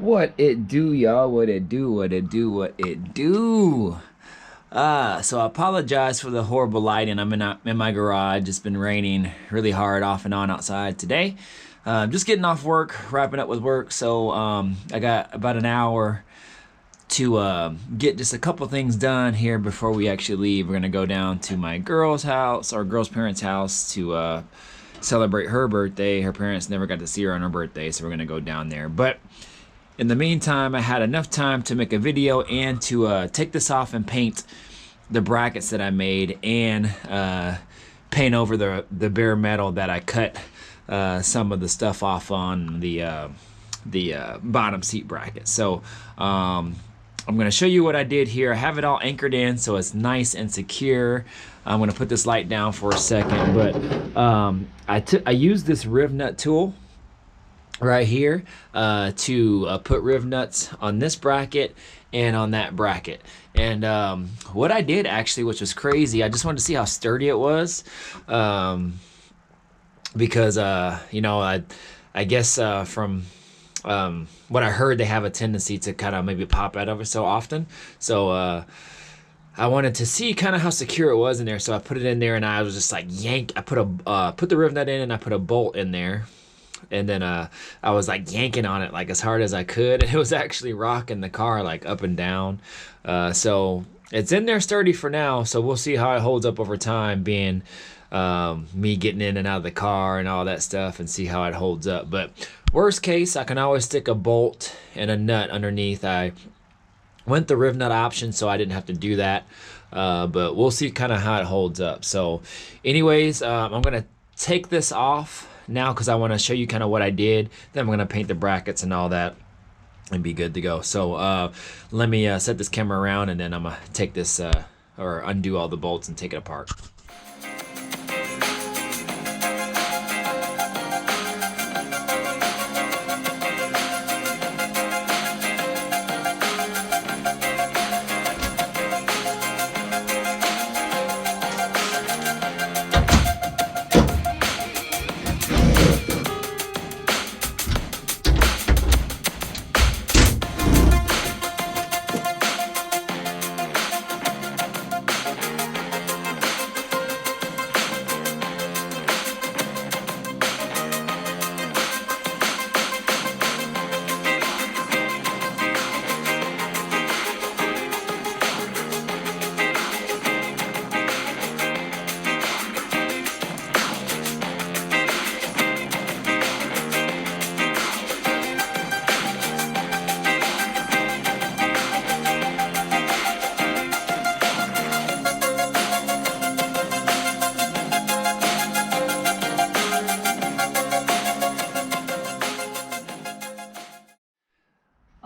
What it do, y'all? What it do? What it do? What it do? So I apologize for the horrible lighting. I'm in my garage. It's been raining really hard off and on outside today. Just getting off work, wrapping up with work. So I got about an hour to get just a couple things done here before we actually leave. We're gonna go down to my girl's house, our girl's parents' house, to celebrate her birthday. Her parents never got to see her on her birthday, so we're gonna go down there. But in the meantime, I had enough time to make a video and to take this off and paint the brackets that I made and paint over the bare metal that I cut some of the stuff off on the bottom seat bracket. So I'm going to show you what I did here. I have it all anchored in so it's nice and secure. I'm going to put this light down for a second, but I used this riv nut tool right here to put riv nuts on this bracket and on that bracket. And what I did actually, which was crazy, I just wanted to see how sturdy it was, because you know, I guess from what I heard, they have a tendency to kind of maybe pop out every so often. So I wanted to see kind of how secure it was in there, so I put it in there and I was just like I put the riv nut in and I put a bolt in there. And then I was like yanking on it like as hard as I could. It was actually rocking the car like up and down. So it's in there sturdy for now. So we'll see how it holds up over time, being me getting in and out of the car and all that stuff, and see how it holds up. But worst case, I can always stick a bolt and a nut underneath. I went the riv nut option, so I didn't have to do that. But we'll see kind of how it holds up. So anyways, I'm going to take this off now because I want to show you kind of what I did. Then I'm going to paint the brackets and all that and be good to go. So let me set this camera around, and then I'm going to take this or undo all the bolts and take it apart.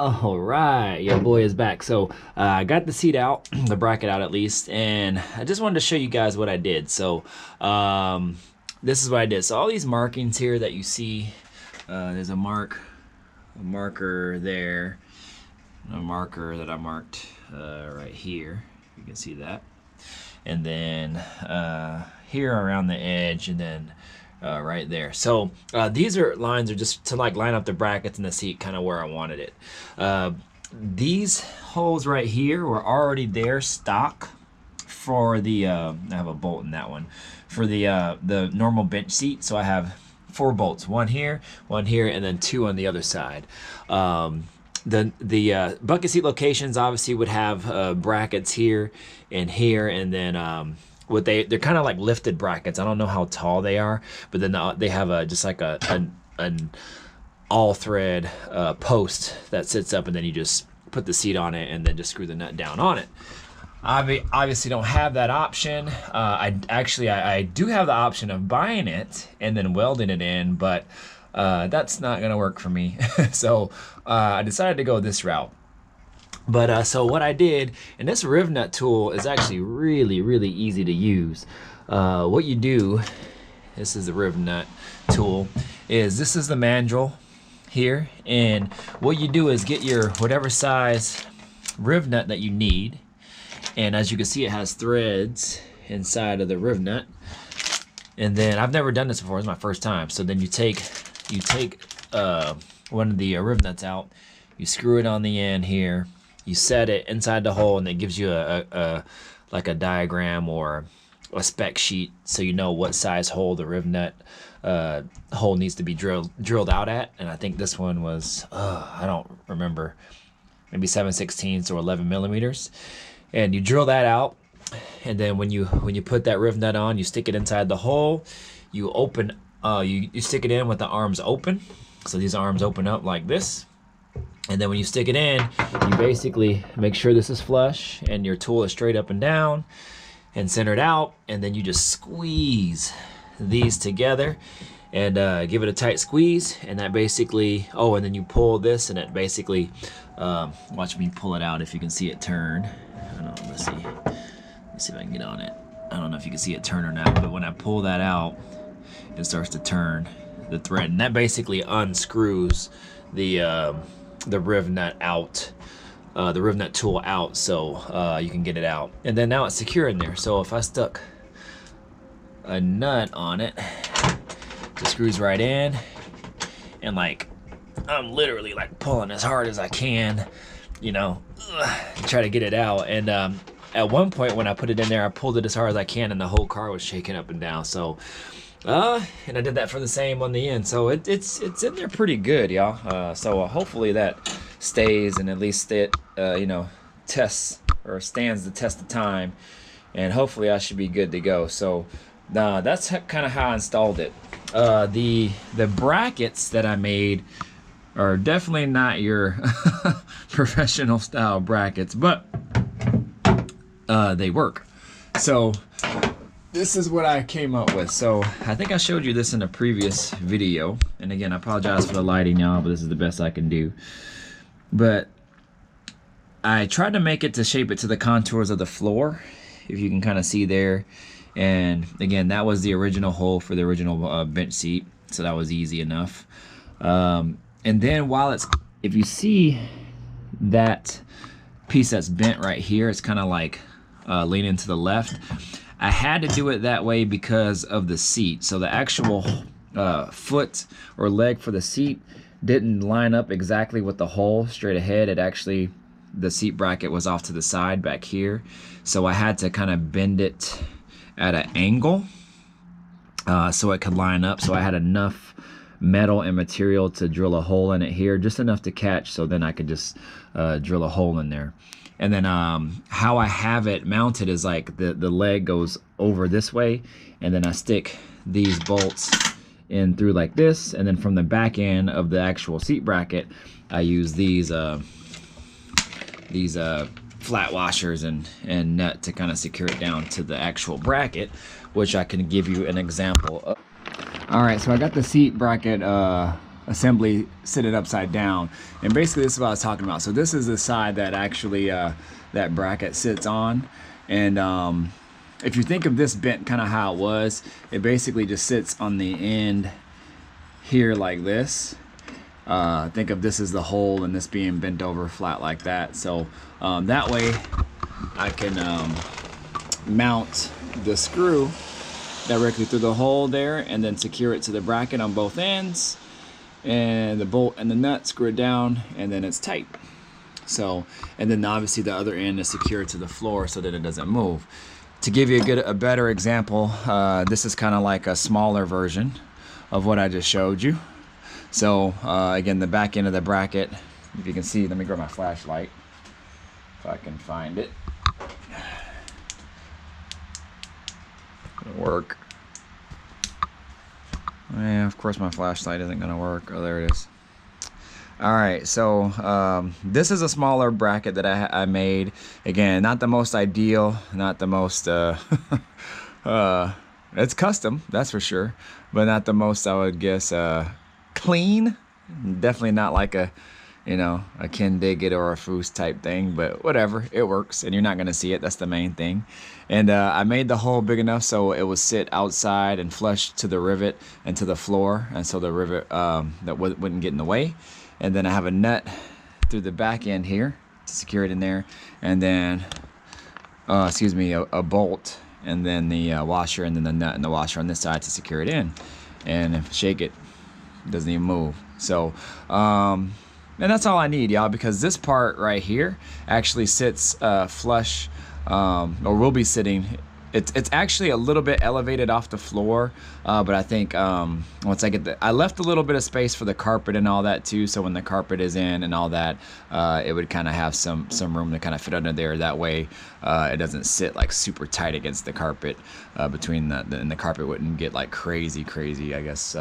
All right, your boy is back. So I got the seat out, the bracket out at least, and I just wanted to show you guys what I did. So this is what I did. So all these markings here that you see, there's a marker there, a marker that I marked right here. You can see that. And then here around the edge, and then right there. So these lines are just to like line up the brackets in the seat kind of where I wanted it. These holes right here were already there stock for the I have a bolt in that one for the normal bench seat. So I have 4 bolts, one here, and then 2 on the other side. The bucket seat locations obviously would have brackets here, and then they're kind of like lifted brackets. I don't know how tall they are, but then they have just like an all thread post that sits up, and then you just put the seat on it and then just screw the nut down on it. I obviously don't have that option. I do have the option of buying it and then welding it in, but that's not gonna work for me. So I decided to go this route. But so what I did, and this riv nut tool is actually really easy to use. What you do, this is the riv nut tool, this is the mandrel here, and what you do is get your whatever size riv nut that you need, and as you can see, it has threads inside of the riv nut. And then I've never done this before, it's my first time. So then you take one of the riv nuts out, You screw it on the end here. You set it inside the hole, and it gives you like a diagram or a spec sheet, so you know what size hole the riv nut hole needs to be drilled out at. And I think this one was I don't remember, maybe 7/16 or 11 millimeters. And you drill that out, and then when you put that riv nut on, you stick it inside the hole. You open you stick it in with the arms open, so these arms open up like this. And then when you stick it in, you basically make sure this is flush and your tool is straight up and down and centered out, and then you just squeeze these together and give it a tight squeeze, and that basically, oh, and then you pull this, and it basically, watch me pull it out if you can see it turn. I don't know, let's see if I can get on it. I don't know if you can see it turn or not, but when I pull that out, it starts to turn the thread, and that basically unscrews the riv nut out, the riv nut tool out, so you can get it out. And then now it's secure in there. So if I stuck a nut on it, it screws right in, and like I'm literally like pulling as hard as I can, you know, to try to get it out. And at one point when I put it in there, I pulled it as hard as I can, and the whole car was shaking up and down. So and I did that for the same on the end, so it's in there pretty good, y'all. So hopefully that stays, and at least it you know, tests or stands the test of time, and hopefully I should be good to go. So that's kind of how I installed it. The brackets that I made are definitely not your professional style brackets, but they work. So this is what I came up with. So I think I showed you this in a previous video, and again, I apologize for the lighting, y'all, but this is the best I can do. But I tried to make it to shape it to the contours of the floor, if you can kind of see there. And again, that was the original hole for the original bench seat, so that was easy enough. And then while it's, if you see that piece that's bent right here, it's kind of like leaning to the left. I had to do it that way because of the seat. So the actual foot or leg for the seat didn't line up exactly with the hole straight ahead. It actually, the seat bracket was off to the side back here. So I had to kind of bend it at an angle so it could line up. So I had enough metal and material to drill a hole in it here, just enough to catch, so then I could just drill a hole in there. And then how I have it mounted is like the leg goes over this way, and then I stick these bolts in through like this, and then from the back end of the actual seat bracket, I use these flat washers and nut to kind of secure it down to the actual bracket, which I can give you an example of. All right, so I got the seat bracket assembly sitting upside down, and basically this is what I was talking about. So this is the side that actually that bracket sits on, and if you think of this bent kind of how it was, it basically just sits on the end here like this. Think of this as the hole, and this being bent over flat like that. So that way I can mount the screw directly through the hole there, and then secure it to the bracket on both ends, and the bolt and the nut, screw it down, and then it's tight. So, and then obviously the other end is secured to the floor so that it doesn't move. To give you a better example, this is kind of like a smaller version of what I just showed you. So again, the back end of the bracket, if you can see, let me grab my flashlight if I can find it. It'll work. Yeah, of course my flashlight isn't gonna work. Oh, there it is. All right, so this is a smaller bracket that I made. Again, not the most ideal, not the most it's custom, that's for sure, but not the most, I would guess, clean. Definitely not like a, you know, a Ken Diggett or a Foose type thing, but whatever, it works, and you're not gonna see it. That's the main thing. And I made the hole big enough so it would sit outside and flush to the rivet and to the floor, and so the rivet that wouldn't get in the way. And then I have a nut through the back end here to secure it in there, and then excuse me, a bolt, and then the washer, and then the nut and the washer on this side to secure it in. And if I shake it, it doesn't even move. So And that's all I need, y'all, because this part right here actually sits flush, or will be sitting. It's actually a little bit elevated off the floor, but I think once I get I left a little bit of space for the carpet and all that too, so when the carpet is in and all that, it would kind of have some room to kind of fit under there. That way it doesn't sit like super tight against the carpet, between and the carpet wouldn't get like crazy, I guess,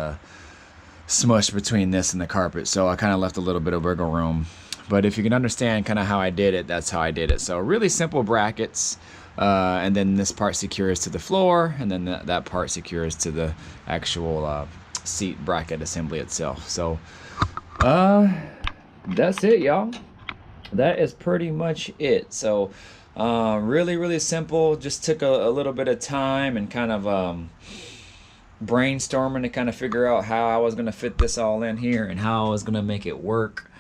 smushed between this and the carpet. So I kind of left a little bit of wiggle room. But if you can understand kind of how I did it, that's how I did it. So really simple brackets. And then this part secures to the floor, and then that part secures to the actual seat bracket assembly itself. So that's it, y'all. That is pretty much it. So really simple. Just took a little bit of time and kind of brainstorming to kind of figure out how I was going to fit this all in here and how I was going to make it work.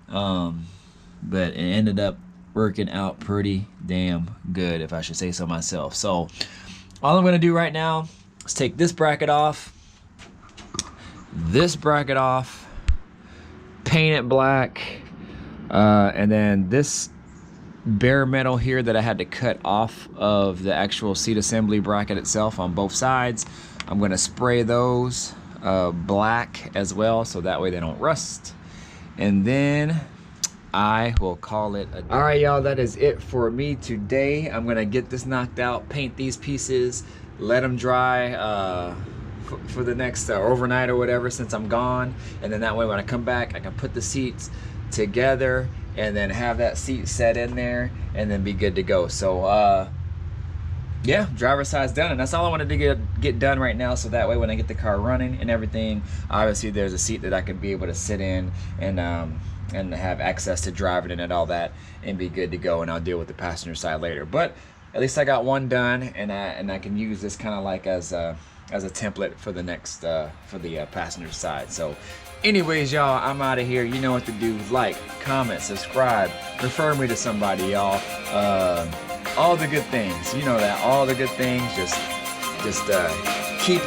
But it ended up working out pretty damn good, if I should say so myself. So all I'm going to do right now is take this bracket off, this bracket off, paint it black, and then this bare metal here that I had to cut off of the actual seat assembly bracket itself on both sides, I'm going to spray those black as well, so that way they don't rust. And then I will call it a day. All right, y'all, that is it for me today. I'm gonna get this knocked out, paint these pieces, let them dry for the next overnight or whatever, since I'm gone. And then that way when I come back, I can put the seats together and then have that seat set in there and then be good to go. So yeah, driver's side's done, and that's all I wanted to get done right now, so that way when I get the car running and everything, obviously there's a seat that I can be able to sit in and have access to driving and all that and be good to go, and I'll deal with the passenger side later. But at least I got one done, and I can use this kind of like as a template for the next for the passenger side. So anyways, y'all, I'm out of here. You know what to do. Like, comment, subscribe, refer me to somebody, y'all. All the good things, you know that, all the good things. Just keep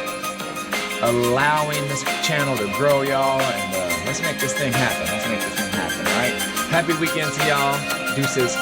allowing this channel to grow, y'all, and let's make this thing happen. All right, happy weekend to y'all. Deuces.